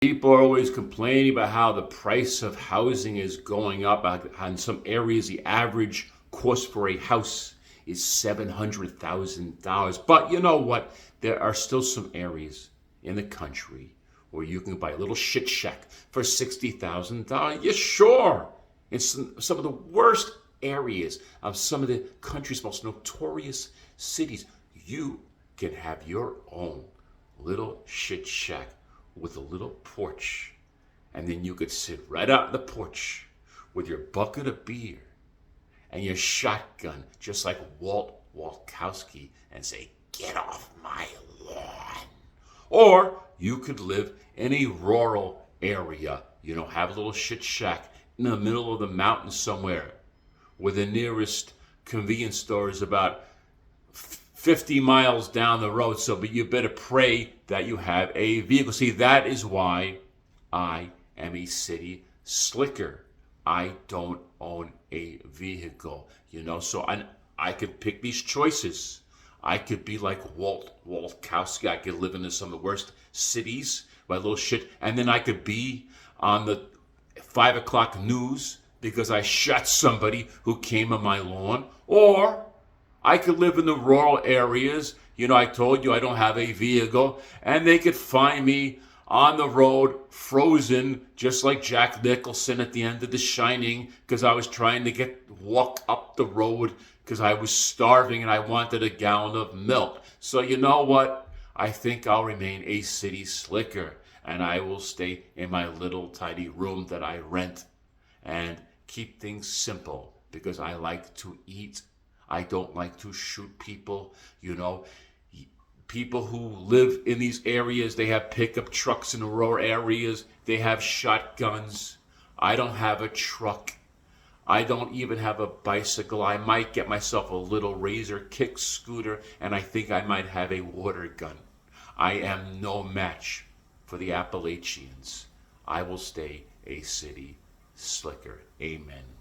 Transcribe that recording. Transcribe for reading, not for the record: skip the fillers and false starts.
People are always complaining about how the price of housing is going up. In some areas, the average cost for a house is $700,000. But you know what? There are still some areas in the country where you can buy a little shit shack for $60,000. Yeah, sure. In some of the worst areas of some of the country's most notorious cities, you can have your own little shit shack with a little porch. And then you could sit right out on the porch with your bucket of beer and your shotgun, just like Walt Walkowski, and say, "Get off my lawn." Or you could live in a rural area, have a little shit shack in the middle of the mountains somewhere, where the nearest convenience store is about 50 miles down the road. But you better pray that you have a vehicle. See, that is why I am a city slicker. I don't own a vehicle, so I could pick these choices. I could be like Walt Walkowski. I could live in some of the worst cities, my little shit, and then I could be on the 5 o'clock news because I shot somebody who came on my lawn. Or I could live in the rural areas. I told you I don't have a vehicle, and they could find me on the road, frozen, just like Jack Nicholson at the end of The Shining, because I was trying to walk up the road because I was starving and I wanted a gallon of milk. So you know what? I think I'll remain a city slicker, and I will stay in my little tiny room that I rent and keep things simple because I like to eat. I don't like to shoot people, People who live in these areas, they have pickup trucks in the rural areas. They have shotguns. I don't have a truck. I don't even have a bicycle. I might get myself a little Razor kick scooter, and I think I might have a water gun. I am no match for the Appalachians. I will stay a city slicker. Amen.